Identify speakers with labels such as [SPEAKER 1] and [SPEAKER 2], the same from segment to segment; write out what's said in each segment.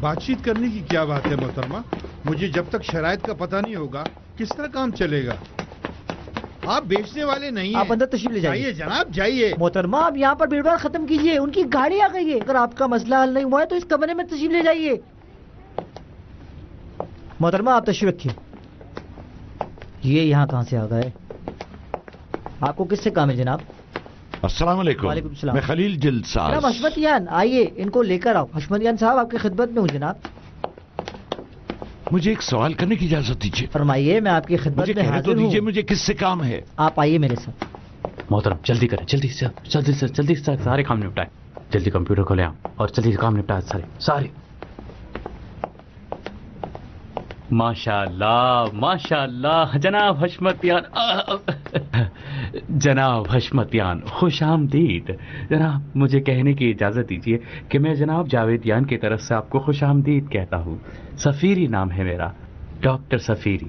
[SPEAKER 1] بات چیت کرنے کی کیا بات ہے محترمہ؟ مجھے جب تک شرائط کا پتہ نہیں ہوگا کس طرح کام چلے گا؟ آپ بیچنے والے نہیں ہیں.
[SPEAKER 2] آپ اندر تشریف لے
[SPEAKER 1] جائیے جناب جائیے.
[SPEAKER 2] محترمہ آپ یہاں پر بھیڑ بھاڑ ختم کیجیے، ان کی گاڑی آ گئی ہے. اگر آپ کا مسئلہ حل نہیں ہوا ہے تو اس کمرے میں تشریف لے جائیے. محترمہ آپ تشریف رکھیے. یہ یہاں کہاں سے آ گئے؟ آپ کو کس سے کام ہے جناب؟
[SPEAKER 3] السلام علیکم.
[SPEAKER 2] وعلیکم السلام.
[SPEAKER 3] میں خلیل جلد
[SPEAKER 2] جناب
[SPEAKER 3] صاحب.
[SPEAKER 2] حشمتیان آئیے، ان کو لے کر آؤ. حشمتیان صاحب آپ کی خدمت میں ہوں جناب.
[SPEAKER 3] مجھے ایک سوال کرنے کی اجازت دیجیے.
[SPEAKER 2] فرمائیے، میں آپ کی خدمت
[SPEAKER 3] مجھے
[SPEAKER 2] میں
[SPEAKER 3] کہنے تو
[SPEAKER 2] حاضر
[SPEAKER 3] دیجیے
[SPEAKER 2] ہوں.
[SPEAKER 3] مجھے کس سے کام ہے.
[SPEAKER 2] آپ آئیے میرے ساتھ.
[SPEAKER 4] محترم جلدی کریں، جلدی سے جلدی سے سارے کام نپٹائیں. جلدی کمپیوٹر کھولیں اور جلدی سے کام نپٹائیں سارے. ماشاء اللہ جناب حشمتیان. جناب حشمتیان خوش آمدید. جناب مجھے کہنے کی اجازت دیجیے کہ میں جناب جاویدیان کی طرف سے آپ کو خوش آمدید کہتا ہوں. سفیری نام ہے میرا، ڈاکٹر سفیری.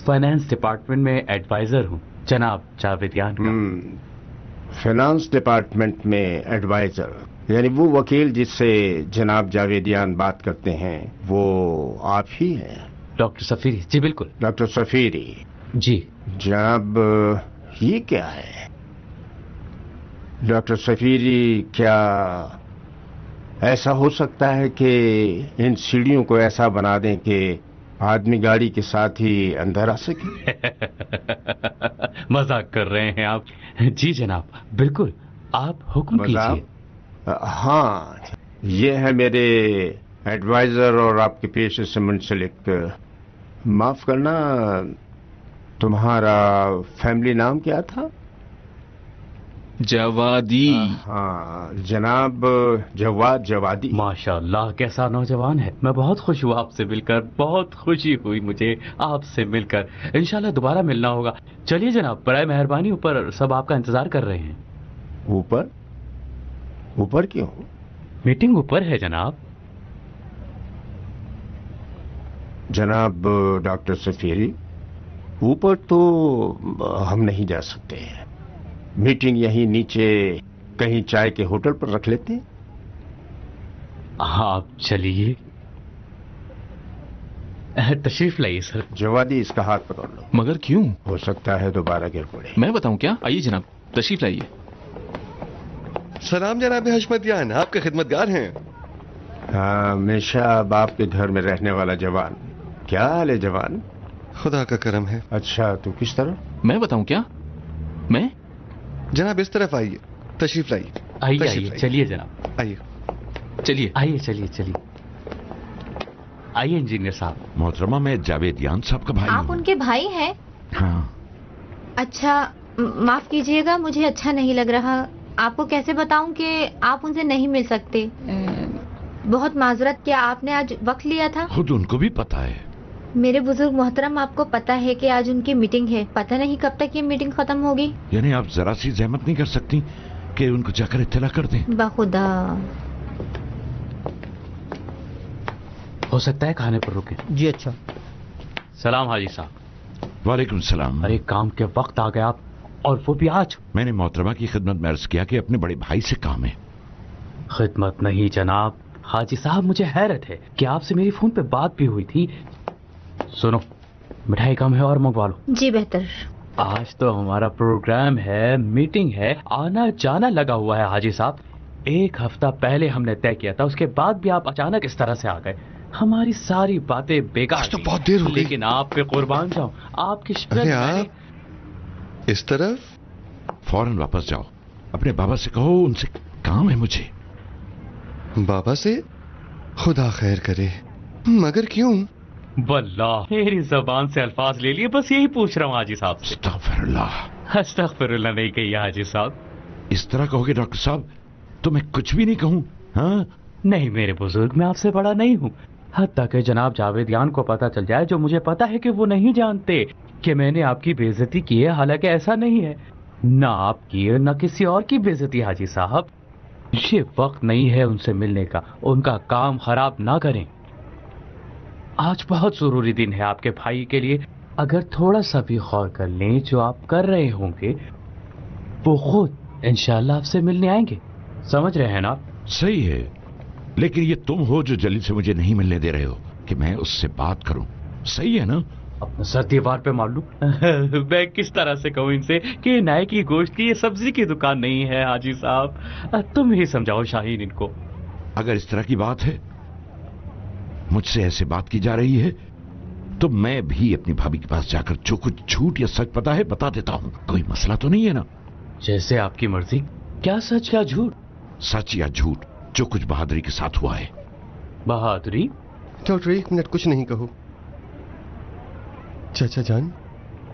[SPEAKER 4] فائنانس ڈپارٹمنٹ میں ایڈوائزر ہوں جناب جاویدیان کا.
[SPEAKER 5] فائنانس ڈپارٹمنٹ میں ایڈوائزر، یعنی وہ وکیل جس سے جناب جاویدیان بات کرتے ہیں وہ آپ ہی ہیں؟
[SPEAKER 4] ڈاکٹر سفیری، جی بالکل.
[SPEAKER 5] ڈاکٹر سفیری
[SPEAKER 4] جی
[SPEAKER 5] جناب، یہ کیا ہے؟ ڈاکٹر سفیری، کیا ایسا ہو سکتا ہے کہ ان سیڑھیوں کو ایسا بنا دیں کہ آدمی گاڑی کے ساتھ ہی اندر آ سکے؟
[SPEAKER 4] مذاق کر رہے ہیں آپ؟ جی جناب بالکل، آپ حکم کیجیے.
[SPEAKER 5] ہاں، یہ ہے میرے ایڈوائزر اور آپ کے پیشے سے منسلک. معاف کرنا، تمہارا فیملی نام کیا تھا؟
[SPEAKER 6] جوادی.
[SPEAKER 5] ہاں جناب، جواد جوادی.
[SPEAKER 4] ماشاء اللہ کیسا نوجوان ہے. میں بہت خوش ہوا آپ سے مل کر، بہت خوشی ہوئی مجھے آپ سے مل کر. انشاءاللہ دوبارہ ملنا ہوگا. چلیے جناب، برائے مہربانی اوپر سب آپ کا انتظار کر رہے ہیں.
[SPEAKER 5] اوپر؟ اوپر کیوں؟
[SPEAKER 4] میٹنگ اوپر ہے جناب.
[SPEAKER 5] جناب ڈاکٹر سفیری، اوپر تو ہم نہیں جا سکتے. میٹنگ یہیں نیچے کہیں چائے کے ہوٹل پر رکھ لیتے ہیں.
[SPEAKER 4] آپ چلیے، تشریف لائیے سر.
[SPEAKER 5] جوادی، اس کا ہاتھ پکڑ لو.
[SPEAKER 6] مگر کیوں؟
[SPEAKER 5] ہو سکتا ہے دوبارہ گر پڑے.
[SPEAKER 6] میں بتاؤں کیا؟ آئیے جناب، تشریف لائیے.
[SPEAKER 7] سلام جناب حشمتیان، آپ کے خدمتگار ہیں.
[SPEAKER 5] ہاں، ہمیشہ باپ کے گھر میں رہنے والا جوان. کیا حال ہے جوان؟
[SPEAKER 7] خدا کا کرم ہے.
[SPEAKER 5] اچھا، تو کس طرح؟
[SPEAKER 6] میں بتاؤں کیا؟ میں
[SPEAKER 7] جناب اس طرف آئیے، تشریف لائیے.
[SPEAKER 4] آئیے چلیے جناب،
[SPEAKER 7] آئیے.
[SPEAKER 6] چلیے
[SPEAKER 4] چلیے آئیے انجینئر صاحب.
[SPEAKER 3] محترمہ میں جاویدیان صاحب کا بھائی ہوں.
[SPEAKER 8] آپ ان کے بھائی ہیں؟
[SPEAKER 3] ہاں.
[SPEAKER 8] اچھا، معاف کیجیے گا، مجھے اچھا نہیں لگ رہا. آپ کو کیسے بتاؤں کہ آپ ان سے نہیں مل سکتے؟ بہت معذرت. کیا آپ نے آج وقت لیا تھا؟
[SPEAKER 3] خود ان کو بھی پتا ہے.
[SPEAKER 8] میرے بزرگ محترم، آپ کو پتا ہے کہ آج ان کی میٹنگ ہے. پتہ نہیں کب تک یہ میٹنگ ختم ہوگی.
[SPEAKER 3] یعنی آپ ذرا سی زحمت نہیں کر سکتی کہ ان کو جا کر اطلاع کر دیں؟
[SPEAKER 8] بخدا.
[SPEAKER 4] ہو سکتا ہے کھانے پر رکے.
[SPEAKER 2] جی اچھا.
[SPEAKER 4] سلام حاجی صاحب.
[SPEAKER 3] وعلیکم السلام.
[SPEAKER 4] ارے کام کے وقت آ گئے آپ، اور وہ بھی آج.
[SPEAKER 3] میں نے محترمہ کی خدمت میں عرض کیا کہ اپنے بڑے بھائی سے کام ہے.
[SPEAKER 4] خدمت نہیں جناب. حاجی صاحب مجھے حیرت ہے کہ آپ سے میری فون پہ بات بھی ہوئی تھی. سنو، مٹھائی کم ہے اور منگوا لو.
[SPEAKER 8] جی بہتر.
[SPEAKER 4] آج تو ہمارا پروگرام ہے، میٹنگ ہے، آنا جانا لگا ہوا ہے حاجی صاحب. 1 ہفتہ پہلے ہم نے طے کیا تھا، اس کے بعد بھی آپ اچانک اس طرح سے آ گئے. ہماری ساری باتیں بیکار
[SPEAKER 7] تو بہت دیر ہو گئی.
[SPEAKER 4] لیکن آپ پہ قربان جاؤں، آپ کی
[SPEAKER 7] آپ اس طرف
[SPEAKER 3] فوراً واپس جاؤ. اپنے بابا سے کہو ان سے کام ہے مجھے.
[SPEAKER 7] بابا سے؟ خدا خیر کرے. مگر کیوں؟
[SPEAKER 4] واللہ میری زبان سے الفاظ لے لیے، بس یہی پوچھ رہا ہوں حاجی صاحب سے.
[SPEAKER 3] استغفر اللہ.
[SPEAKER 4] استغفر اللہ نہیں کہیے حاجی صاحب.
[SPEAKER 3] اس طرح کہو گے ڈاکٹر صاحب تو میں کچھ بھی نہیں کہوں. ہاں
[SPEAKER 4] نہیں میرے بزرگ، میں آپ سے بڑا نہیں ہوں. حتیٰ کہ جناب جاویدیان کو پتا چل جائے، جو مجھے پتا ہے کہ وہ نہیں جانتے کہ میں نے آپ کی بے عزتی کی ہے، حالانکہ ایسا نہیں ہے. نہ آپ کی نہ کسی اور کی بے عزتی حاجی صاحب. یہ وقت نہیں ہے ان سے ملنے کا. ان کا کام خراب نہ کریں. آج بہت ضروری دن ہے آپ کے بھائی کے لیے. اگر تھوڑا سا بھی غور کر لیں جو آپ کر رہے ہوں گے वो खुद इंशाल्लाह आपसे मिलने आएंगे। समझ रहे हैं ना आप?
[SPEAKER 3] सही है, लेकिन ये तुम हो जो जलील से मुझे नहीं मिलने दे रहे हो कि मैं उससे बात करूं। सही है ना?
[SPEAKER 4] अपना सर दीवार पे मार लूं? मैं किस तरह से कहूं इनसे कि नाई की गोश्त की ये सब्जी की दुकान नहीं है हाजी साहब। तुम ही समझाओ शाहीन इनको।
[SPEAKER 3] अगर इस तरह की बात है, मुझसे ऐसे बात की जा रही है, तो मैं भी अपनी भाभी के पास जाकर जो कुछ झूठ या सच पता है बता देता हूं। कोई मसला तो नहीं है ना?
[SPEAKER 4] जैसे आपकी मर्जी। क्या सच क्या झूठ?
[SPEAKER 3] सच या झूठ, जो कुछ बहादुरी के साथ हुआ है।
[SPEAKER 4] बहादुरी?
[SPEAKER 7] डॉक्टर 1 मिनट कुछ नहीं कहो। चाचा जान,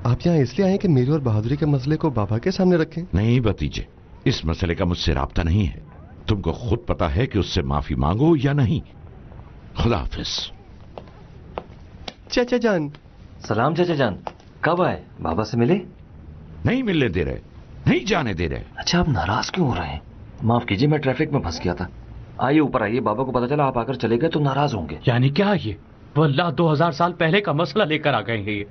[SPEAKER 7] आप यहाँ इसलिए आए कि मेरी और बहादुरी के मसले को बाबा के सामने रखें?
[SPEAKER 3] नहीं भतीजे, इस मसले का मुझसे राब्ता नहीं है। तुमको खुद पता है कि उससे माफी मांगो या नहीं। खुदा हाफिज।
[SPEAKER 7] चाचा जान।
[SPEAKER 9] सलाम चाचा जान, कब आए? बाबा से मिले?
[SPEAKER 3] नहीं मिलने दे रहे, नहीं जाने दे रहे।
[SPEAKER 9] अच्छा, आप नाराज क्यों हो रहे हैं? माफ कीजिए, मैं ट्रैफिक में फंस गया था। आइए ऊपर आइए, बाबा को पता चला आप आकर चले गए तो नाराज होंगे।
[SPEAKER 4] यानी क्या ये वल्लाह 2000 साल पहले का मसला लेकर आ गए हैं ये।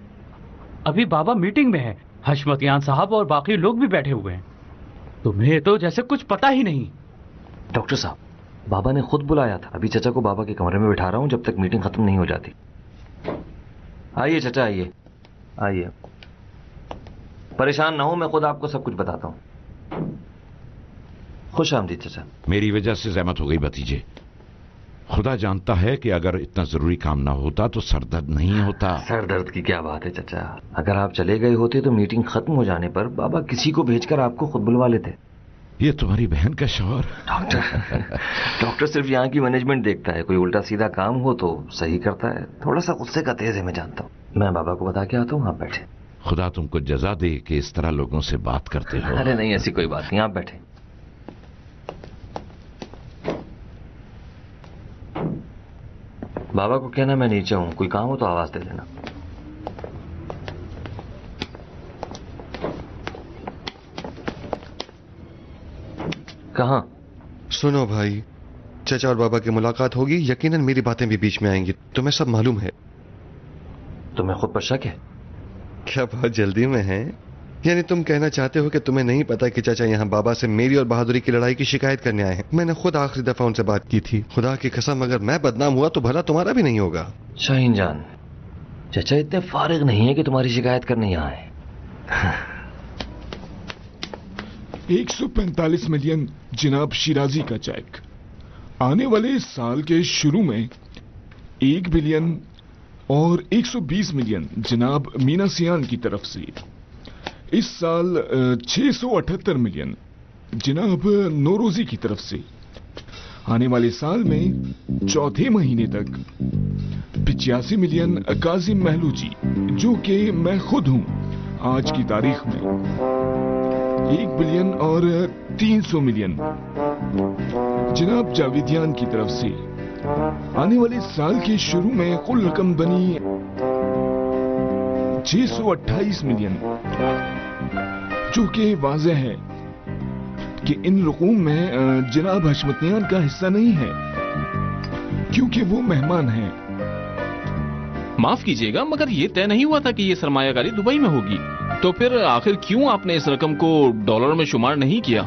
[SPEAKER 4] अभी बाबा मीटिंग में है, हशमतियान साहब और बाकी लोग भी बैठे हुए हैं। तुम्हें तो जैसे कुछ पता ही नहीं।
[SPEAKER 9] डॉक्टर साहब, बाबा ने खुद बुलाया था। अभी चाचा को बाबा के कमरे में बिठा रहा हूं जब तक मीटिंग खत्म नहीं हो जाती। आइए चाचा, आइए आइए। परेशान ना हो, मैं खुद आपको सब कुछ बताता हूं। खुश आमदीद चाचा।
[SPEAKER 3] मेरी वजह से जहमत हो गई भतीजे। खुदा जानता है कि अगर इतना जरूरी काम ना होता तो सरदर्द नहीं होता।
[SPEAKER 9] सर दर्द की क्या बात है चाचा, अगर आप चले गए होते तो मीटिंग खत्म हो जाने पर बाबा किसी को भेजकर आपको खुद बुलवा लेते।
[SPEAKER 3] ये तुम्हारी बहन का शौहर।
[SPEAKER 9] डॉक्टर सिर्फ यहाँ की मैनेजमेंट देखता है, कोई उल्टा सीधा काम हो तो सही करता है। थोड़ा सा गुस्से का तेज है, मैं जानता हूँ। मैं बाबा को बता के आता हूँ, आप बैठे।
[SPEAKER 3] खुदा तुमको जजा दे कि इस तरह लोगों से बात करते हो।
[SPEAKER 9] अरे नहीं, ऐसी कोई बात नहीं, आप बैठे। बाबा को कहना मैं नीचे हूं, कोई काम हो तो आवाज दे देना। कहां?
[SPEAKER 7] सुनो भाई, चाचा और बाबा की मुलाकात होगी, यकीनन मेरी बातें भी बीच में आएंगी, तुम्हें सब मालूम है।
[SPEAKER 9] तुम्हें खुद पर शक है?
[SPEAKER 7] क्या बहुत जल्दी में है? यानी तुम कहना चाहते हो कि तुम्हें नहीं पता कि चाचा यहाँ बाबा से मेरी और बहादुरी की लड़ाई की शिकायत करने आए हैं? मैंने खुद आखिरी दफा उनसे बात की थी। खुदा की कसम, अगर मैं बदनाम हुआ तो भला तुम्हारा भी नहीं होगा।
[SPEAKER 9] शाहीन जान, चाचा इतने फारिग नहीं है कि तुम्हारी शिकायत करने यहाँ आए।
[SPEAKER 10] 145 मिलियन जनाब शिराजी का चेक। आने वाले साल के शुरू में 1 बिलियन और 120 मिलियन जनाब मीना सियान की तरफ से। इस साल 678 मिलियन जनाब नौरोजी की तरफ से। आने वाले साल में चौथे महीने तक 85 मिलियन काजिम महलूजी, जो कि मैं खुद हूं आज की तारीख में। 1 बिलियन और 300 मिलियन जनाब जावेदियान की तरफ से। आने वाले साल के शुरू में कुल रकम बनी 628 मिलियन, जो कि वाज़ेह है कि इन रकूम में जनाब हशमतियान का हिस्सा नहीं है, क्योंकि वो मेहमान हैं।
[SPEAKER 6] माफ कीजिएगा, मगर ये तय नहीं हुआ था कि ये सरमायाकारी दुबई में होगी। तो फिर आखिर क्यों आपने इस रकम को डॉलर में शुमार नहीं किया?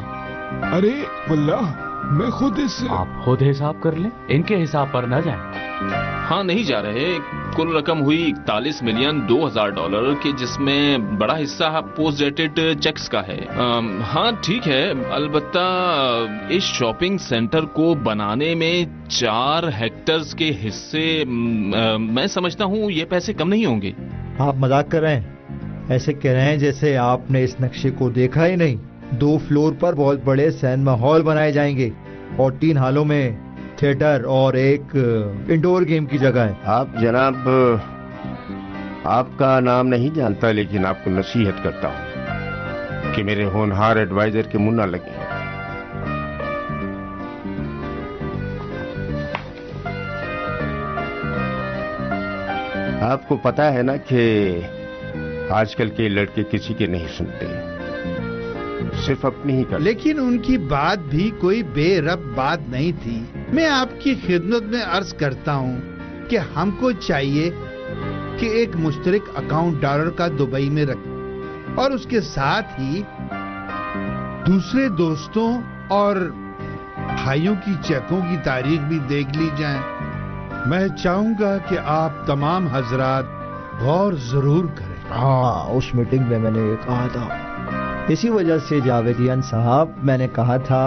[SPEAKER 10] अरे वल्लाह, मैं खुद इस...
[SPEAKER 4] आप खुद हिसाब कर लें, इनके हिसाब पर न जाएं।
[SPEAKER 6] हाँ, नहीं जा रहे। कुल रकम हुई 41 मिलियन 2000 डॉलर की, जिसमें बड़ा हिस्सा पोस्ट डेटेड चेक्स का है। हाँ ठीक है, अलबत्ता इस शॉपिंग सेंटर को बनाने में 4 हेक्टर्स के हिस्से, मैं समझता हूँ ये पैसे कम नहीं होंगे।
[SPEAKER 2] आप मजाक कर रहे हैं? ऐसे कह रहे हैं जैसे आपने इस नक्शे को देखा ही नहीं। 2 फ्लोर पर बहुत बड़े सिनेमा हॉल बनाए जाएंगे और 3 हालों में थिएटर और एक इंडोर गेम की जगह है।
[SPEAKER 5] आप जनाब, आपका नाम नहीं जानता, लेकिन आपको नसीहत करता हूं कि मेरे होनहार एडवाइजर के मुंह ना लगे। आपको पता है ना कि आजकल के लड़के किसी के नहीं सुनते, सिर्फ अपनी ही करते।
[SPEAKER 1] लेकिन उनकी बात भी कोई बेरब बात नहीं थी। मैं आपकी खिदमत में अर्ज करता हूं कि हमको चाहिए कि एक मुश्तरक अकाउंट डॉलर का दुबई में रखें और उसके साथ ही दूसरे दोस्तों और भाइयों की चेकों की तारीख भी देख ली जाए। मैं चाहूंगा कि आप तमाम हजरात गौर जरूर करें।
[SPEAKER 2] हाँ, उस मीटिंग में मैंने ये कहा था। इसी वजह से जावेदियान साहब, मैंने कहा था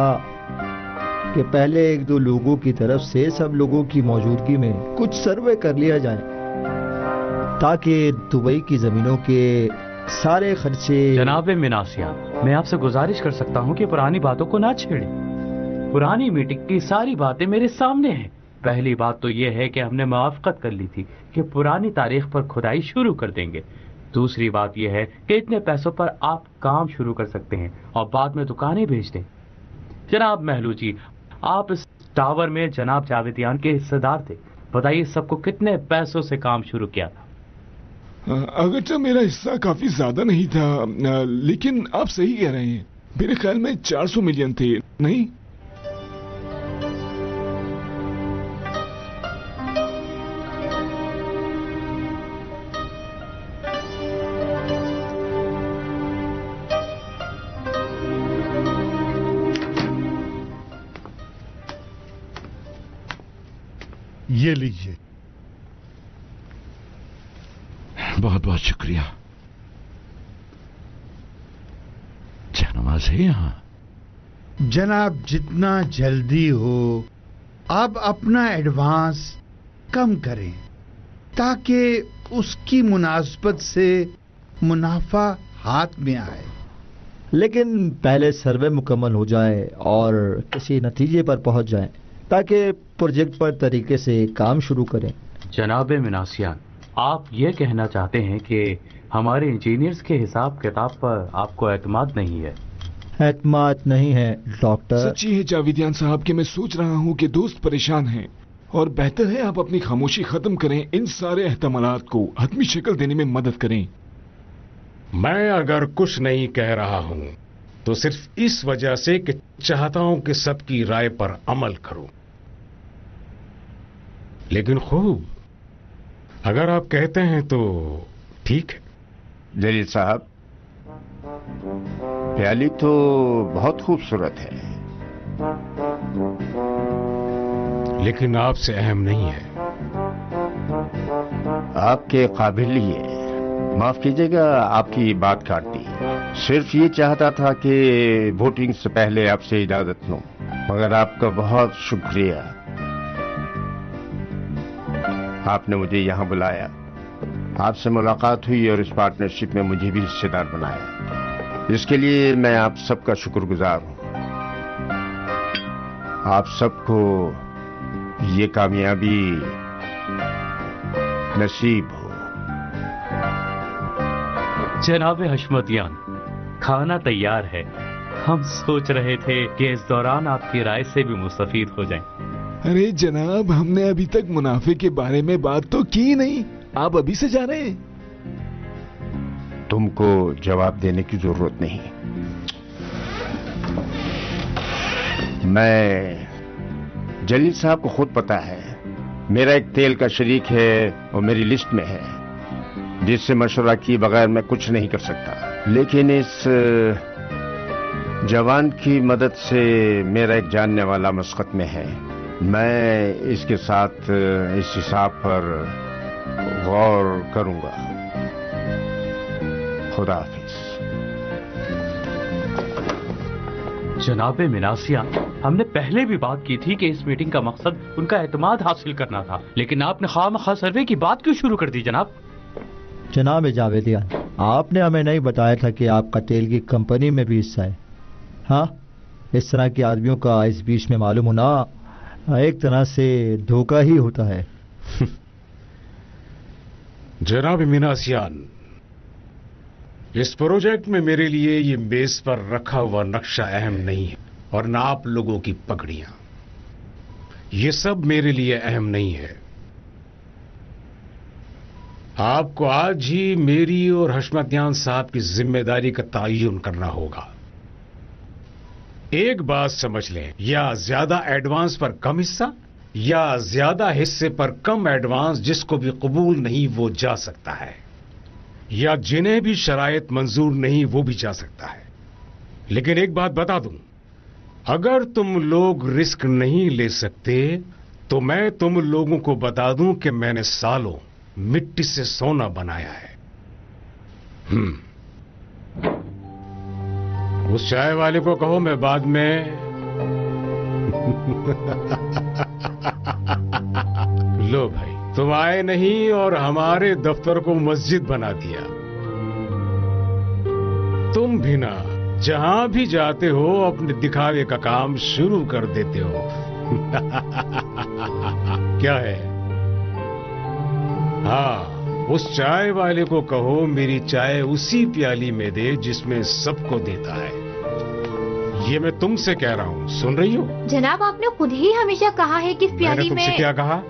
[SPEAKER 2] कि पहले एक दो लोगों की तरफ से सब लोगों की मौजूदगी में कुछ सर्वे कर लिया जाए, ताकि दुबई की जमीनों के सारे खर्चे।
[SPEAKER 4] जनाब मीनासियान, मैं आपसे गुजारिश कर सकता हूँ कि पुरानी बातों को ना छेड़ें। पुरानी मीटिंग की सारी बातें मेरे सामने हैं। पहली बात तो यह है कि हमने मुआफ़क़त कर ली थी कि पुरानी तारीख पर खुदाई शुरू कर देंगे। दूसरी बात यह है कि इतने पैसों पर आप काम शुरू कर सकते हैं और बाद में दुकानें भेज दें। जनाब महलू जी, आप इस टावर में जनाब जावेदियान के हिस्सेदार थे। बताइए सबको कितने पैसों से काम शुरू किया था?
[SPEAKER 10] अगरचे मेरा हिस्सा काफी ज्यादा नहीं था, लेकिन आप सही कह रहे हैं। मेरे ख्याल में 400 मिलियन थे, नहीं?
[SPEAKER 1] ये लीजिए।
[SPEAKER 3] बहुत बहुत शुक्रिया। क्या नमाज है यहां?
[SPEAKER 1] जनाब, जितना जल्दी हो आप अपना एडवांस कम करें, ताकि उसकी मुनासबत से मुनाफा हाथ में आए।
[SPEAKER 2] लेकिन पहले सर्वे मुकम्मल हो जाए और किसी नतीजे पर पहुंच जाए, ताकि प्रोजेक्ट पर तरीके से काम शुरू करें।
[SPEAKER 4] जनाब मीनासियान, आप ये कहना चाहते हैं कि हमारे इंजीनियर्स के हिसाब किताब पर आपको एतमाद नहीं है?
[SPEAKER 2] एतमाद नहीं है डॉक्टर।
[SPEAKER 10] सच्ची है जावेदियान साहब कि मैं सोच रहा हूं कि दोस्त परेशान हैं और बेहतर है आप अपनी खामोशी खत्म करें, इन सारे एहतमालात को हतमी शक्ल देने में मदद करें।
[SPEAKER 11] मैं अगर कुछ नहीं कह रहा हूं तो सिर्फ इस वजह से कि चाहता हूं कि सबकी राय पर अमल करूं। लेकिन खूब, अगर आप कहते हैं तो ठीक है।
[SPEAKER 5] जलील साहब, प्याली तो बहुत खूबसूरत है,
[SPEAKER 11] लेकिन आपसे अहम नहीं है।
[SPEAKER 5] आपके काबिल ही है। माफ कीजिएगा आपकी बात काट दी। सिर्फ ये चाहता था कि वोटिंग से पहले आपसे इजाजत लूं, मगर आपका बहुत शुक्रिया। आपने मुझे यहां बुलाया, आपसे मुलाकात हुई और इस पार्टनरशिप में मुझे भी हिस्सेदार बनाया। इसके लिए मैं आप सबका शुक्रगुजार हूं। आप सबको ये कामयाबी नसीब हो।
[SPEAKER 4] जनाब हशमतियान, खाना तैयार है। हम सोच रहे थे कि इस दौरान आपकी राय से भी मुस्तफीद हो जाएं।
[SPEAKER 10] अरे जनाब, हमने अभी तक मुनाफे के बारे में बात तो की नहीं, आप अभी से जा रहे हैं?
[SPEAKER 5] तुमको जवाब देने की जरूरत नहीं। मैं जलील साहब को खुद पता है, मेरा एक तेल का शरीक है और मेरी लिस्ट में है, जिससे मशवरा किए बगैर मैं कुछ नहीं कर सकता। लेकिन इस जवान की मदद से मेरा एक जानने वाला मस्कत में है। मैं इसके साथ इस हिसाब पर गौर करूंगा। खुदा हाफिज।
[SPEAKER 4] जनाब मीनासिया, हमने पहले भी बात की थी कि इस मीटिंग का मकसद उनका एतमाद हासिल करना था, लेकिन आपने खामखा सर्वे की बात क्यों शुरू कर दी?
[SPEAKER 2] जनाब जावेदियान, आपने हमें नहीं बताया था कि आपका तेल की कंपनी में भी हिस्सा है। हाँ, इस तरह के आदमियों का इस बीच में मालूम होना एक तरह से धोखा ही होता है।
[SPEAKER 11] जनाब मीनासियान, इस प्रोजेक्ट में मेरे लिए ये मेज पर रखा हुआ नक्शा अहम नहीं है और ना आप लोगों की पगड़ियां। ये सब मेरे लिए अहम नहीं है। आपको आज ही मेरी और हशमतियान साहब की जिम्मेदारी का तयन करना होगा। एक बात समझ लें, या ज्यादा एडवांस पर कम हिस्सा या ज्यादा हिस्से पर कम एडवांस, जिसको भी कबूल नहीं वो जा सकता है, या जिन्हें भी शराइत मंजूर नहीं वो भी जा सकता है। लेकिन एक बात बता दूं, अगर तुम लोग रिस्क नहीं ले सकते तो मैं तुम लोगों को बता दूं कि मैंने सालों मिट्टी से सोना बनाया है। उस चाय वाले को कहो मैं बाद में लो भाई, तुम आए नहीं और हमारे दफ्तर को मस्जिद बना दिया। तुम भी ना जहां भी जाते हो अपने दिखावे का काम शुरू कर देते हो। क्या है? हाँ, उस चाय वाले को कहो मेरी चाय उसी प्याली में दे जिसमें सबको देता है। ये मैं तुमसे कह रहा हूँ, सुन रही हो?
[SPEAKER 8] जनाब, आपने खुद ही हमेशा कहा है कि इस प्याली
[SPEAKER 11] मैंने तुमसे क्या कहा?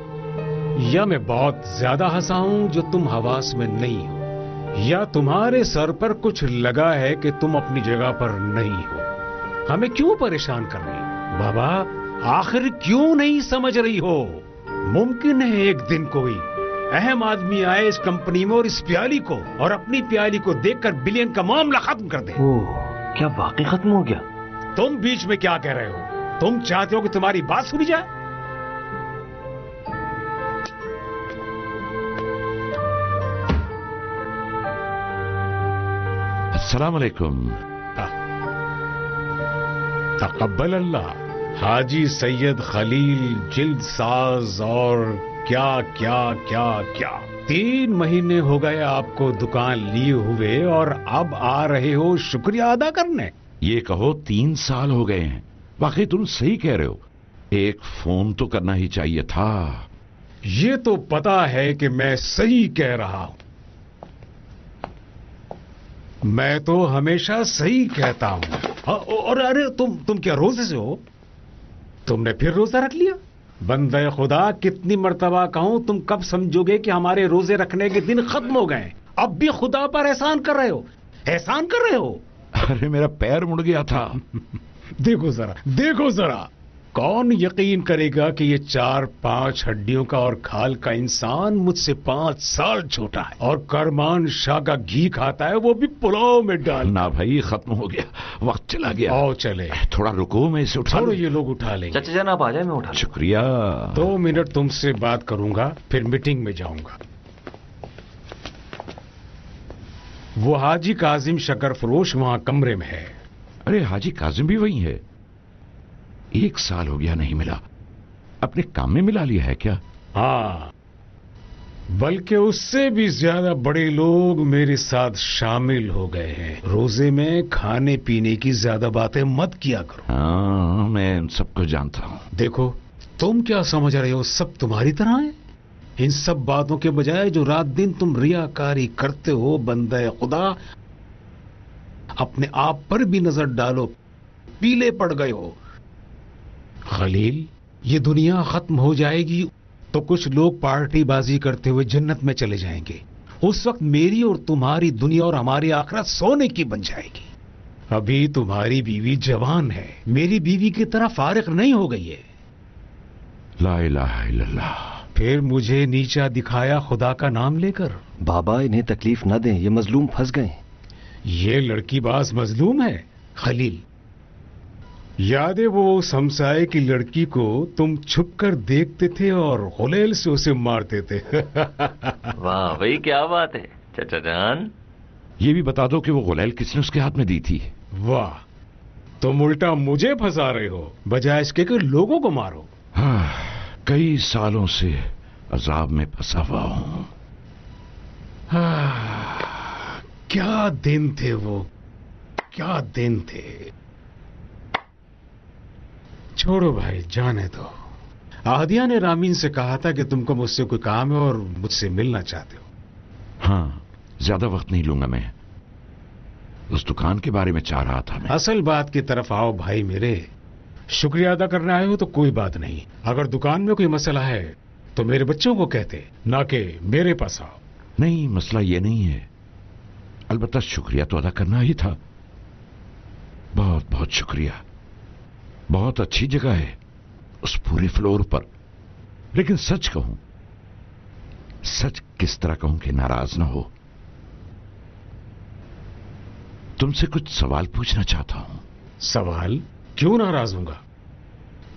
[SPEAKER 11] या मैं बहुत ज्यादा हंसा हूं जो तुम हवास में नहीं हो, या तुम्हारे सर पर कुछ लगा है कि तुम अपनी जगह पर नहीं हो? हमें क्यों परेशान कर रही हो? बाबा, आखिर क्यों नहीं समझ रही हो? मुमकिन है एक दिन कोई अहम आदमी आए इस कंपनी में और इस प्याली को और अपनी प्याली को देखकर बिलियन का मामला खत्म कर दे।
[SPEAKER 9] ओह, क्या वाकई खत्म हो गया?
[SPEAKER 11] तुम बीच में क्या कह रहे हो? तुम चाहते हो कि तुम्हारी बात सुनी जाए?
[SPEAKER 3] अस्सलाम वालेकुम।
[SPEAKER 11] तकब्बल अल्लाह। हाजी सैयद खलील जिल्द साज और क्या क्या क्या क्या। 3 महीने हो गए आपको दुकान लिए हुए और अब आ रहे हो शुक्रिया अदा करने।
[SPEAKER 3] ये कहो 3 साल हो गए हैं। वाकई तुम सही कह रहे हो, एक फोन तो करना ही चाहिए था।
[SPEAKER 11] ये तो पता है कि मैं सही कह रहा हूं। मैं तो हमेशा सही कहता हूं। और अरे तुम क्या रोजे से हो? तुमने फिर रोजा रख लिया? बंदे खुदा, कितनी मर्तबा कहूं, तुम कब समझोगे कि हमारे रोजे रखने के दिन खत्म हो गए? अब भी खुदा पर एहसान कर रहे हो, एहसान कर रहे हो।
[SPEAKER 3] अरे मेरा पैर मुड़ गया था।
[SPEAKER 11] देखो जरा, कौन यकीन करेगा कि ये 4-5 हड्डियों का और खाल का इंसान मुझसे 5 साल छोटा है और करमान शाह का घी खाता है, वो भी पुलाव में डाल।
[SPEAKER 3] ना भाई, खत्म हो गया, वक्त चला गया।
[SPEAKER 11] आओ चले।
[SPEAKER 3] थोड़ा रुको, मैं इसे उठा लूं।
[SPEAKER 11] ये लोग उठा लेंगे।
[SPEAKER 9] चाचा जान आप आ जाए, मैं उठा लूं।
[SPEAKER 3] शुक्रिया।
[SPEAKER 11] 2 मिनट तुमसे बात करूंगा, फिर मीटिंग में जाऊंगा। वो हाजी काजिम शकर फरोश वहां कमरे में है।
[SPEAKER 3] अरे हाजी काजिम भी वही है? 1 साल हो गया नहीं मिला। अपने काम में मिला लिया है क्या?
[SPEAKER 11] हाँ, बल्कि उससे भी ज्यादा बड़े लोग मेरे साथ शामिल हो गए हैं। रोजे में खाने पीने की ज्यादा बातें मत किया करो।
[SPEAKER 3] हाँ, मैं उन सबको जानता हूं।
[SPEAKER 11] देखो, तुम क्या समझ रहे हो सब तुम्हारी तरह है? इन सब बातों के बजाय जो रात दिन तुम रियाकारी करते हो, बंदे खुदा अपने आप पर भी नजर डालो, पीले पड़ गए हो। खलील, ये दुनिया खत्म हो जाएगी तो कुछ लोग पार्टी बाजी करते हुए जन्नत में चले जाएंगे। उस वक्त मेरी और तुम्हारी दुनिया और हमारी आखिरत सोने की बन जाएगी। अभी तुम्हारी बीवी जवान है, मेरी बीवी की तरह फारिग नहीं हो गई है।
[SPEAKER 3] ला इलाहा इल्लल्लाह।
[SPEAKER 11] फिर मुझे नीचा दिखाया खुदा का नाम लेकर।
[SPEAKER 9] बाबा, इन्हें तकलीफ न दें, ये मजलूम फंस गए।
[SPEAKER 11] ये लड़की बाज मजलूम है खलील। याद है वो समसाए की लड़की को तुम छुप कर देखते थे और गुलेल से उसे मारते थे।
[SPEAKER 9] वाह भाई, क्या बात है चाचा जान।
[SPEAKER 3] ये भी बता दो कि वो गुलेल किसने उसके हाथ में दी थी?
[SPEAKER 11] वाह, तुम उल्टा मुझे फंसा रहे हो बजाय इसके कि लोगों को मारो।
[SPEAKER 3] हाँ, कई सालों से अजाब में फंसा हुआ हूं।
[SPEAKER 11] क्या दिन थे वो, क्या दिन थे। छोड़ो भाई, जाने दो। आहदिया ने रामीन से कहा था कि तुमको मुझसे कोई काम है और मुझसे मिलना चाहते हो।
[SPEAKER 3] हाँ, ज्यादा वक्त नहीं लूंगा। मैं उस दुकान के बारे में चाह रहा था। मैं
[SPEAKER 11] असल बात की तरफ आओ भाई मेरे। शुक्रिया अदा करने आए हो तो कोई बात नहीं। अगर दुकान में कोई मसला है तो मेरे बच्चों को कहते, ना कि मेरे पास आओ।
[SPEAKER 3] नहीं, मसला ये नहीं है। अलबत्ता शुक्रिया तो अदा करना ही था। बहुत बहुत शुक्रिया। बहुत अच्छी जगह है उस पूरे फ्लोर पर। लेकिन सच कहूं, सच किस तरह कहूं कि नाराज ना हो, तुमसे कुछ सवाल पूछना चाहता हूं।
[SPEAKER 11] सवाल क्यों नाराज हूंगा?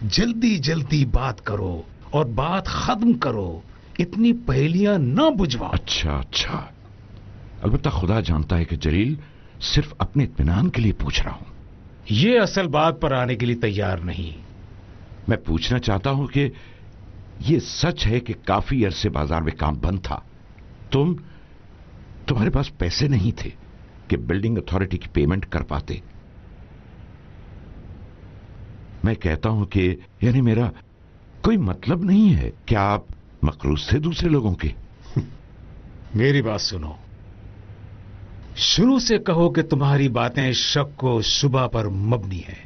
[SPEAKER 11] जल्दी जल्दी बात करो और बात खत्म करो, इतनी पहेलियां ना बुझवाओ।
[SPEAKER 3] अच्छा, अलबत्ता खुदा जानता है कि जलील सिर्फ अपने इत्मीनान के लिए पूछ रहा हूं।
[SPEAKER 11] ये असल बात पर आने के लिए तैयार नहीं।
[SPEAKER 3] मैं पूछना चाहता हूं कि ये सच है कि काफी अरसे बाजार में काम बंद था, तुम्हारे पास पैसे नहीं थे कि बिल्डिंग अथॉरिटी की पेमेंट कर पाते? मैं कहता हूं कि यानी मेरा कोई मतलब नहीं है कि आप मकरूज थे दूसरे लोगों के।
[SPEAKER 11] मेरी बात सुनो, शुरू से कहो कि तुम्हारी बातें शक को शुबा पर मबनी है।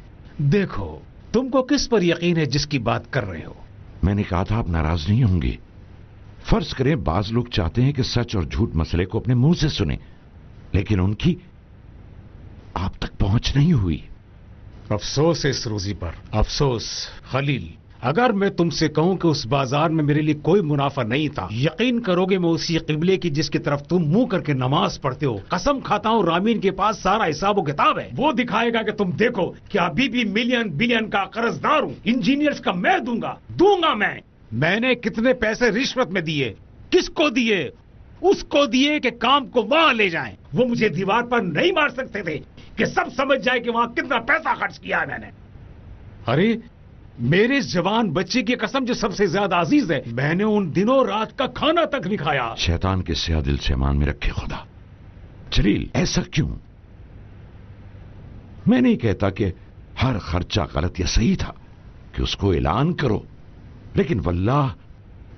[SPEAKER 11] देखो, तुमको किस पर यकीन है जिसकी बात कर रहे हो?
[SPEAKER 3] मैंने कहा था आप नाराज नहीं होंगे। फर्ज करें बाज लोग चाहते हैं कि सच और झूठ मसले को अपने मुंह से सुने, लेकिन उनकी आप तक पहुंच नहीं हुई।
[SPEAKER 11] अफसोस है इस रोजी पर, अफसोस। खलील, अगर मैं तुमसे कहूं कि उस बाजार में मेरे लिए कोई मुनाफा नहीं था, यकीन करोगे मैं उसी किबले की जिसकी तरफ तुम मुंह करके नमाज पढ़ते हो? कसम खाता हूं रामीन के पास सारा हिसाब व किताब है। वो दिखाएगा कि तुम देखो कि अभी भी मिलियन बिलियन का कर्जदार हूं। इंजीनियर्स का मैं दूंगा मैंने कितने पैसे रिश्वत में दिए? किसको दिए? उसको दिए कि काम को वहां ले जाएं। वो मुझे दीवार पर नहीं मार सकते थे कि सब समझ जाए कि वहां कितना पैसा खर्च किया है मैंने। अरे मेरे जवान बच्चे की कसम जो सबसे ज्यादा अजीज है, मैंने उन दिनों रात का खाना तक नहीं खाया।
[SPEAKER 3] शैतान के स्याह दिल से मान में रखे खुदा। जलील, ऐसा क्यों? मैं नहीं कहता कि हर खर्चा गलत या सही था कि उसको ऐलान करो, लेकिन वल्लाह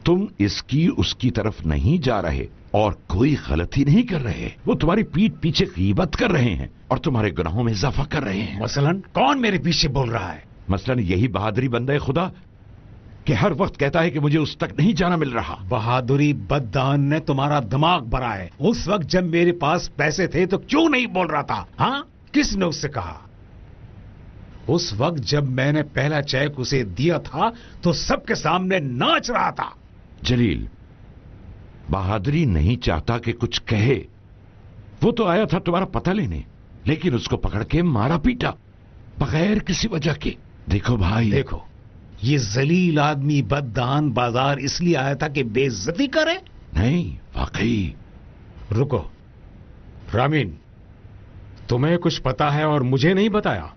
[SPEAKER 3] तुम इसकी उसकी तरफ नहीं जा रहे और कोई गलती नहीं कर रहे। वो तुम्हारी पीठ पीछे गीबत कर रहे हैं और तुम्हारे गुनाहों में इजाफा कर रहे हैं।
[SPEAKER 11] मसलन कौन मेरे पीछे बोल रहा है?
[SPEAKER 3] मसलन यही बहादुरी बंदा खुदा कि हर वक्त कहता है कि मुझे उस तक नहीं जाना मिल रहा।
[SPEAKER 11] बहादुरी बददान ने तुम्हारा दिमाग भरा है। उस वक्त जब मेरे पास पैसे थे तो क्यों नहीं बोल रहा था? हाँ, किसने उससे कहा? उस वक्त जब मैंने पहला चेक उसे दिया था तो सबके सामने नाच रहा था।
[SPEAKER 3] जलील, बहादुरी नहीं चाहता कि कुछ कहे। वो तो आया था तुम्हारा पता लेने, लेकिन उसको पकड़ के मारा पीटा बगैर किसी वजह के। देखो भाई,
[SPEAKER 11] देखो, ये जलील आदमी बददान बाजार इसलिए आया था कि बेइज्जती करे?
[SPEAKER 3] नहीं, वाकई।
[SPEAKER 11] रुको रामीन, तुम्हें कुछ पता है और मुझे नहीं बताया?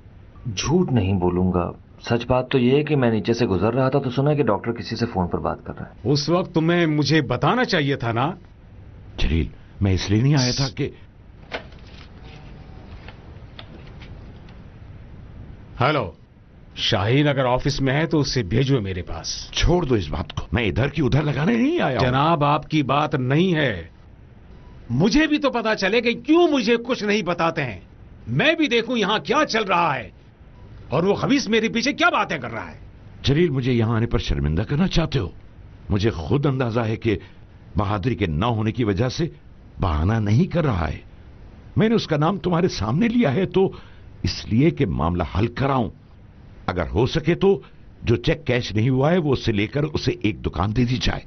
[SPEAKER 9] झूठ नहीं बोलूंगा, सच बात तो यह है कि मैं नीचे से गुजर रहा था तो सुना कि डॉक्टर किसी से फोन पर बात कर रहा है।
[SPEAKER 11] उस वक्त तुम्हें मुझे बताना चाहिए था ना?
[SPEAKER 3] जलील, मैं इसलिए नहीं आया था कि...
[SPEAKER 11] हेलो, शाहीन अगर ऑफिस में है तो उससे भेजो मेरे पास।
[SPEAKER 3] छोड़ दो इस बात को, मैं इधर की उधर लगाने नहीं आया।
[SPEAKER 11] जनाब, आपकी बात नहीं है। मुझे भी तो पता चले कि क्यों मुझे कुछ नहीं बताते हैं। मैं भी देखूं यहां क्या चल रहा है और वो खबीस मेरे पीछे क्या बातें कर रहा है।
[SPEAKER 3] जलील, मुझे यहां आने पर शर्मिंदा करना चाहते हो? मुझे खुद अंदाजा है कि बहादुरी के न होने की वजह से बहाना नहीं कर रहा है। मैंने उसका नाम तुम्हारे सामने लिया है तो इसलिए कि मामला हल कराऊं। अगर हो सके तो जो चेक कैश नहीं हुआ है वो उससे लेकर उसे एक दुकान दे दी जाए।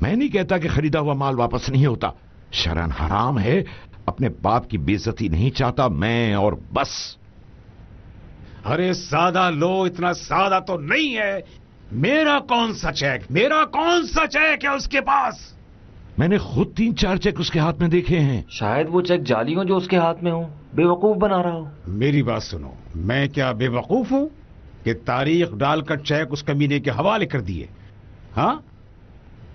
[SPEAKER 3] मैं नहीं कहता कि खरीदा हुआ माल वापस नहीं होता, शरन हराम है। अपने बाप की बेइज्जती नहीं चाहता मैं, और बस।
[SPEAKER 11] अरे सादा लो, इतना सादा तो नहीं है। मेरा कौन सा चेक है उसके पास?
[SPEAKER 3] मैंने खुद 3-4 चेक उसके हाथ में देखे हैं।
[SPEAKER 9] शायद वो चेक जाली हो जो उसके हाथ में हो, बेवकूफ बना रहा हो।
[SPEAKER 11] मेरी बात सुनो, मैं क्या बेवकूफ हूं कि तारीख डालकर चेक उस कमीने के हवाले कर दिए? हाँ,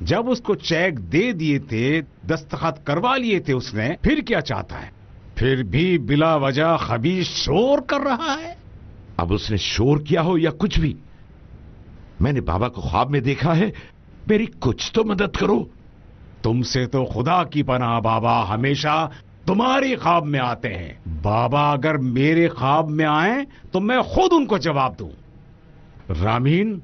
[SPEAKER 11] जब उसको चेक दे दिए थे, दस्तखत करवा लिए थे उसने, फिर क्या चाहता है? फिर भी बिला वजह खबीस शोर कर रहा है।
[SPEAKER 3] अब उसने शोर किया हो या कुछ भी, मैंने बाबा को ख्वाब में देखा है। मेरी कुछ तो मदद करो।
[SPEAKER 11] तुमसे तो खुदा की पनाह, बाबा हमेशा तुम्हारे ख्वाब में आते हैं। बाबा अगर मेरे ख्वाब में आए तो मैं खुद उनको जवाब दूं। रामीन,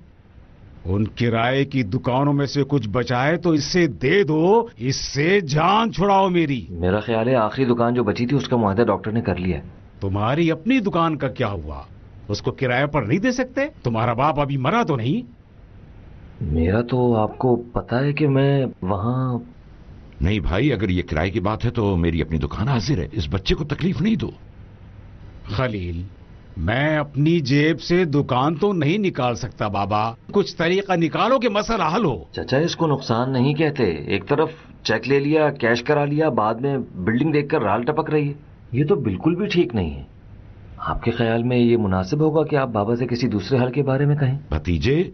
[SPEAKER 11] उन किराए की दुकानों में से कुछ बचाए तो इससे दे दो, इससे जान छुड़ाओ मेरी।
[SPEAKER 9] मेरा ख्याल है आखिरी दुकान जो बची थी उसका मुआहदा डॉक्टर ने कर लिया है।
[SPEAKER 11] तुम्हारी अपनी दुकान का क्या हुआ? उसको किराए पर नहीं दे सकते? तुम्हारा बाप अभी मरा तो नहीं?
[SPEAKER 9] मेरा तो आपको पता है कि मैं वहां...
[SPEAKER 3] नहीं भाई, अगर ये किराए की बात है तो मेरी अपनी दुकान हाजिर है। इस बच्चे को तकलीफ नहीं दो।
[SPEAKER 11] खलील, मैं अपनी जेब से दुकान तो नहीं निकाल सकता बाबा, कुछ तरीका निकालो कि मसला हल हो।
[SPEAKER 9] चाचा इसको नुकसान नहीं कहते, एक तरफ चेक ले लिया, कैश करा लिया, बाद में बिल्डिंग देखकर राल टपक रही है, ये तो बिल्कुल भी ठीक नहीं है। आपके ख्याल में ये मुनासिब होगा कि आप बाबा से किसी दूसरे हल के बारे में कहें?
[SPEAKER 3] भतीजे,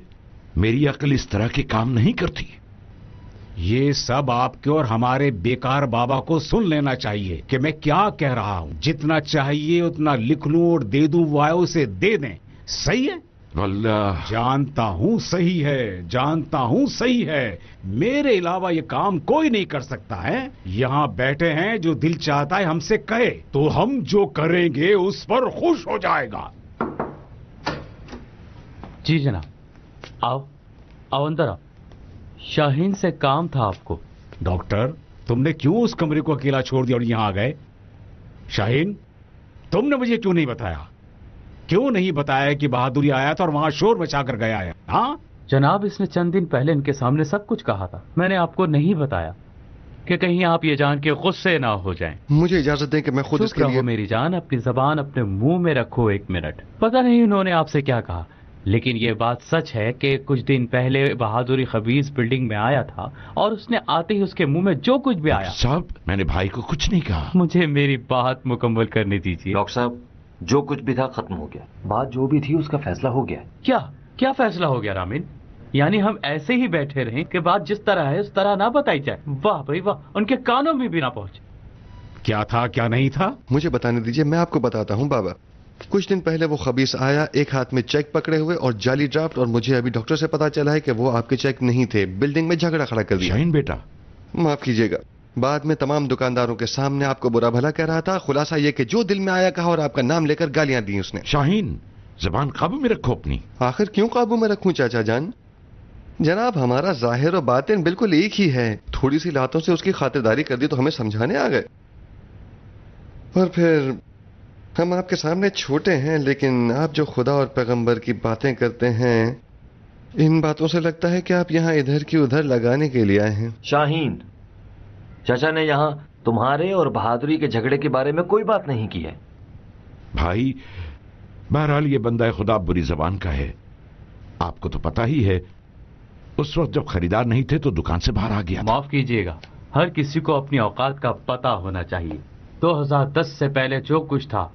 [SPEAKER 3] मेरी अक्ल इस तरह के काम नहीं करती।
[SPEAKER 11] ये सब आपके और हमारे बेकार बाबा को सुन लेना चाहिए कि मैं क्या कह रहा हूं। जितना चाहिए उतना लिख लूं और दे दूं, वायो से दे दें, सही है?
[SPEAKER 3] वल्लाह
[SPEAKER 11] जानता हूं सही है, जानता हूं सही है, मेरे अलावा ये काम कोई नहीं कर सकता है। यहां बैठे हैं, जो दिल चाहता है हमसे कहे तो हम जो करेंगे उस पर खुश हो जाएगा।
[SPEAKER 4] जी जनाब, आओ आओ अंदर आओ। शाहीन से काम था आपको।
[SPEAKER 11] डॉक्टर, तुमने क्यों उस कमरे को अकेला छोड़ दिया और यहां आ गए? शाहीन, तुमने मुझे क्यों नहीं बताया? क्यों नहीं बताया कि बहादुरी आया था और वहां शोर मचा कर गया है? हाँ
[SPEAKER 4] जनाब, इसने चंद दिन पहले इनके सामने सब कुछ कहा था। मैंने आपको नहीं बताया कि कहीं आप ये जान के गुस्से ना हो जाएं।
[SPEAKER 7] मुझे इजाजत दें कि मैं खुद इसके लिए।
[SPEAKER 4] मेरी जान, अपनी जबान अपने मुंह में रखो 1 मिनट। पता नहीं उन्होंने आपसे क्या कहा, लेकिन ये बात सच है कि कुछ दिन पहले बहादुरी खबीज बिल्डिंग में आया था और उसने आते ही उसके मुंह में जो कुछ भी आया।
[SPEAKER 3] साहब, मैंने भाई को कुछ नहीं कहा।
[SPEAKER 4] मुझे मेरी बात मुकम्मल करने दीजिए।
[SPEAKER 9] डॉक्टर साहब, जो कुछ भी था खत्म हो गया, बात जो भी थी उसका फैसला हो गया।
[SPEAKER 4] क्या क्या फैसला हो गया रामीन? यानी हम ऐसे ही बैठे रहें कि बात जिस तरह है उस तरह ना बताई जाए? वाह भाई वाह, उनके कानों में भी ना पहुंचे।
[SPEAKER 11] क्या था क्या नहीं था
[SPEAKER 7] मुझे बताने दीजिए, मैं आपको बताता हूं। बाबा, कुछ दिन पहले वो खबीस आया, एक हाथ में चेक पकड़े हुए और जाली ड्राफ्ट, और मुझे अभी डॉक्टर से पता चला है कि वो आपके चेक नहीं थे। बिल्डिंग में झगड़ा खड़ा कर दिया।
[SPEAKER 3] शाहीन बेटा,
[SPEAKER 7] माफ कीजिएगा, बाद में तमाम दुकानदारों के सामने आपको बुरा भला कह रहा था। खुलासा ये कि जो दिल में आया कहा और आपका नाम लेकर गालियां दी उसने।
[SPEAKER 3] शाहीन, जबान काबू में रखो अपनी।
[SPEAKER 7] आखिर क्यों काबू में रखूं चाचा जान? जनाब, हमारा जाहिर और बातिन बिल्कुल एक ही है। थोड़ी सी लातों से उसकी खातिरदारी कर दी तो हमें समझाने आ गए। और फिर हम आपके सामने छोटे हैं, लेकिन आप जो खुदा और पैगंबर की बातें करते हैं, इन बातों से लगता है कि आप यहाँ इधर की उधर लगाने के लिए आए हैं।
[SPEAKER 9] शाहीन, चाचा ने यहाँ तुम्हारे और बहादुरी के झगड़े के बारे में कोई बात नहीं की है।
[SPEAKER 3] भाई, बहरहाल ये बंदा खुदा बुरी जबान का है। आपको तो पता ही है, उस वक्त जब खरीदार नहीं थे तो दुकान से बाहर आ गया।
[SPEAKER 4] माफ कीजिएगा, हर किसी को अपनी औकात का पता होना चाहिए। 2010 से पहले जो कुछ था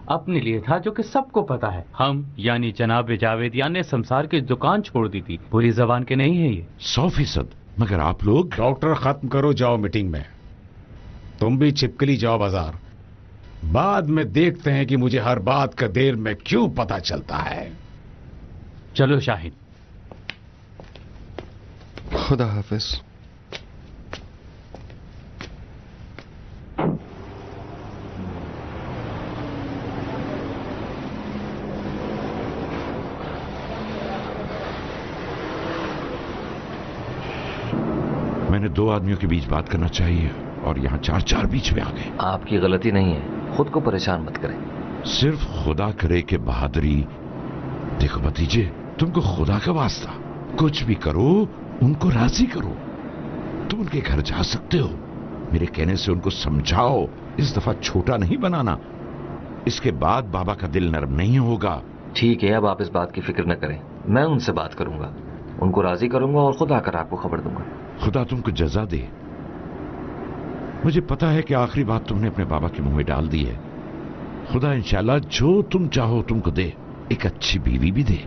[SPEAKER 4] अपने लिए था, जो कि सबको पता है। हम यानी जनाब जावेदियान ने संसार की दुकान छोड़ दी थी। बुरी जबान के नहीं है ये।
[SPEAKER 3] 100%। मगर आप लोग।
[SPEAKER 11] डॉक्टर, खत्म करो, जाओ मीटिंग में। तुम भी छिपकली जाओ बाजार। बाद में देखते हैं कि मुझे हर बात का देर में क्यों पता चलता है।
[SPEAKER 4] चलो शाहीन।
[SPEAKER 7] खुदा हाफिज।
[SPEAKER 3] मैंने 2 आदमियों के बीच बात करना चाहिए और यहाँ 4 बीच में आ गए।
[SPEAKER 9] आपकी गलती नहीं है, खुद को परेशान मत करें।
[SPEAKER 3] सिर्फ खुदा करे कि बहादुरी। देखो भतीजे, तुमको खुदा का वास्ता, कुछ भी करो उनको राजी करो। तुम उनके घर जा सकते हो, मेरे कहने से उनको समझाओ। इस दफा छोटा नहीं बनाना, इसके बाद बाबा का दिल नरम नहीं होगा।
[SPEAKER 9] ठीक है, अब आप इस बात की फिक्र न करें, मैं उनसे बात करूंगा, उनको राजी करूंगा और खुद आकर आपको खबर दूंगा।
[SPEAKER 3] खुदा तुमको जजा दे। मुझे पता है कि आखिरी बात तुमने अपने बाबा के मुंह में डाल दी है। खुदा इंशाल्लाह जो तुम चाहो तुमको दे, एक अच्छी बीवी भी दे।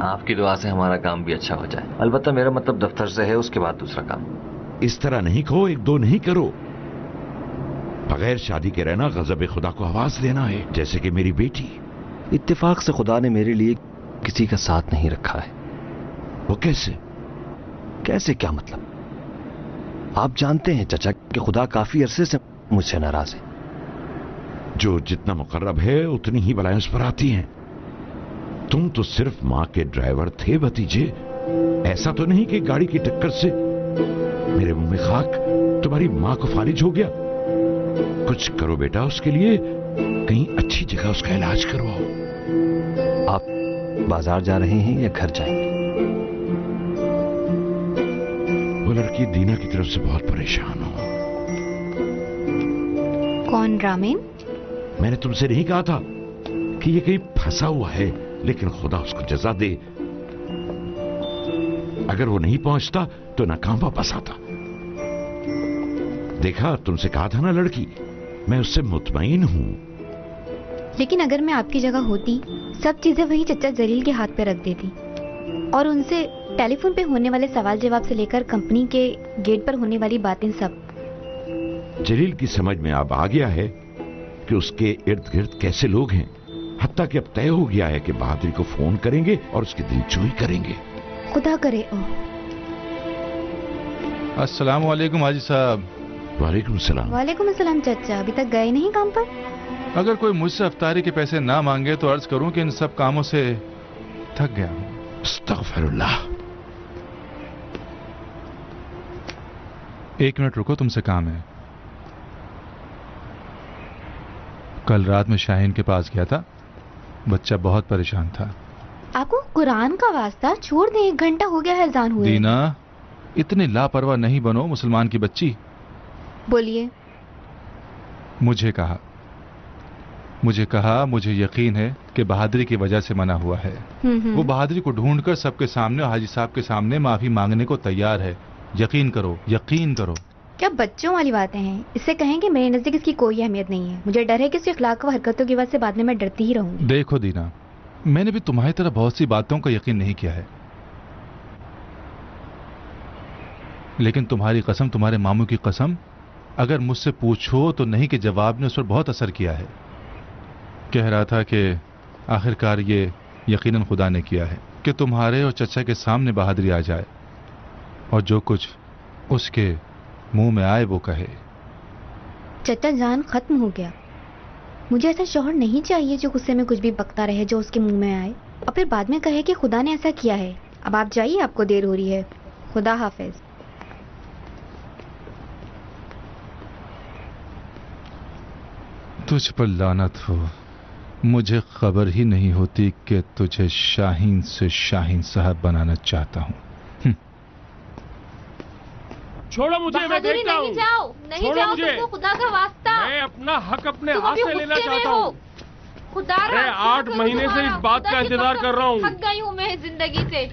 [SPEAKER 9] आपकी दुआ से हमारा काम भी अच्छा हो जाए। अलबत्ता मेरा मतलब दफ्तर से है, उसके बाद दूसरा काम।
[SPEAKER 3] इस तरह नहीं कहो, 1-2 नहीं करो। बगैर शादी के रहना गजब खुदा को आवाज देना है, जैसे कि मेरी बेटी।
[SPEAKER 9] इत्तेफाक से खुदा ने मेरे लिए किसी का साथ नहीं रखा है।
[SPEAKER 3] वो कैसे?
[SPEAKER 9] कैसे क्या मतलब? आप जानते हैं चाचा कि खुदा काफी अरसे से मुझसे नाराज है।
[SPEAKER 3] जो जितना मुकर्रब है उतनी ही बलाएं उस पर आती हैं। तुम तो सिर्फ मां के ड्राइवर थे भतीजे। ऐसा तो नहीं कि गाड़ी की टक्कर से मेरे मुंह में खाक, तुम्हारी मां को फारिज हो गया। कुछ करो बेटा उसके लिए, कहीं अच्छी जगह उसका इलाज करवाओ।
[SPEAKER 9] आप बाजार जा रहे हैं या घर जाएंगे?
[SPEAKER 3] वो लड़की दीना की तरफ से बहुत परेशान हो।
[SPEAKER 8] कौन रामीन?
[SPEAKER 3] मैंने तुमसे नहीं कहा था ये कहीं फंसा हुआ है, लेकिन खुदा उसको जजा दे। अगर वो नहीं पहुंचता तो नाकाम वापस आता। देखा, तुमसे कहा था ना लड़की, मैं उससे मुतमईन हूं।
[SPEAKER 8] लेकिन अगर मैं आपकी जगह होती, सब चीजें वही चचा जलील के हाथ पे रख देती और उनसे टेलीफोन पे होने वाले सवाल जवाब से लेकर कंपनी के गेट पर होने वाली बातें सब।
[SPEAKER 3] जलील की समझ में अब आ गया है कि उसके इर्द गिर्द कैसे लोग हैं। हत्ता कि अब तय हो गया है कि बहादुरी को फोन करेंगे और उसकी दिलजोई करेंगे।
[SPEAKER 8] खुदा करे।
[SPEAKER 12] अस्सलाम वालेकुम हाजी साहब।
[SPEAKER 3] वालेकुम सलाम।
[SPEAKER 8] वालेकुम अस्सलाम चाचा, अभी तक गए नहीं काम पर?
[SPEAKER 12] अगर कोई मुझसे अफ्तारी के पैसे ना मांगे तो अर्ज करूं कि इन सब कामों से थक गया हूं।
[SPEAKER 3] अस्तगफिरुल्लाह।
[SPEAKER 12] 1 मिनट रुको, तुमसे काम है। कल रात में शाहीन के पास गया था, बच्चा बहुत परेशान था।
[SPEAKER 8] आपको कुरान का वास्ता छोड़ दें, 1 घंटा हो गया है अज़ान हुए।
[SPEAKER 12] दीना, इतनी लापरवाह नहीं बनो मुसलमान की बच्ची।
[SPEAKER 8] बोलिए।
[SPEAKER 12] मुझे कहा मुझे यकीन है कि बहादुरी की वजह से मना हुआ है। वो बहादुरी को ढूंढकर सबके सामने और हाजी साहब के सामने माफी मांगने को तैयार है। यकीन करो, यकीन करो।
[SPEAKER 8] क्या बच्चों वाली बातें हैं? इससे कहें कि मेरे नजदीक इसकी कोई अहमियत नहीं है। मुझे डर है कि इसके अखलाक व हरकतों की वजह से बाद में मैं डरती ही रहूंगी।
[SPEAKER 12] देखो दीना, मैंने भी तुम्हारी तरह बहुत सी बातों का यकीन नहीं किया है, लेकिन तुम्हारी कसम, तुम्हारे मामू की कसम, अगर मुझसे पूछो तो नहीं के जवाब ने उस पर बहुत असर किया है। कह रहा था कि आखिरकार ये यकीनन खुदा ने किया है कि तुम्हारे और चचा के सामने बहादुरी आ जाए और जो कुछ उसके मुंह में आए वो कहे।
[SPEAKER 8] चचा जान खत्म हो गया। मुझे ऐसा शौहर नहीं चाहिए जो गुस्से में कुछ भी बकता रहे, जो उसके मुंह में आए और फिर बाद में कहे कि खुदा ने ऐसा किया है। अब आप जाइए, आपको देर हो रही है। खुदा हाफिज।
[SPEAKER 12] तुझ पर लानत हो, मुझे खबर ही नहीं होती कि तुझे शाहीन से शाहीन साहब बनाना चाहता हूं।
[SPEAKER 13] छोड़ो मुझे, मैं देखता हूं।
[SPEAKER 8] नहीं जाओ, नहीं जाओ, तुमको खुदा का वास्ता।
[SPEAKER 13] मैं अपना हक अपने हाथ से लेना चाहता हूं।
[SPEAKER 8] खुदा,
[SPEAKER 13] मैं 8 महीने से इस बात का इंतजार कर रहा हूं।
[SPEAKER 8] थक गई हूं मैं जिंदगी से।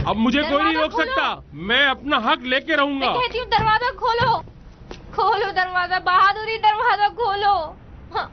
[SPEAKER 13] अब मुझे कोई नहीं रोक सकता। मैं अपना हक लेके रहूंगा।
[SPEAKER 8] मैं कहती हूँ दरवाजा खोलो, खोलो दरवाजा, बहादुरी दरवाजा खोलो। हाँ।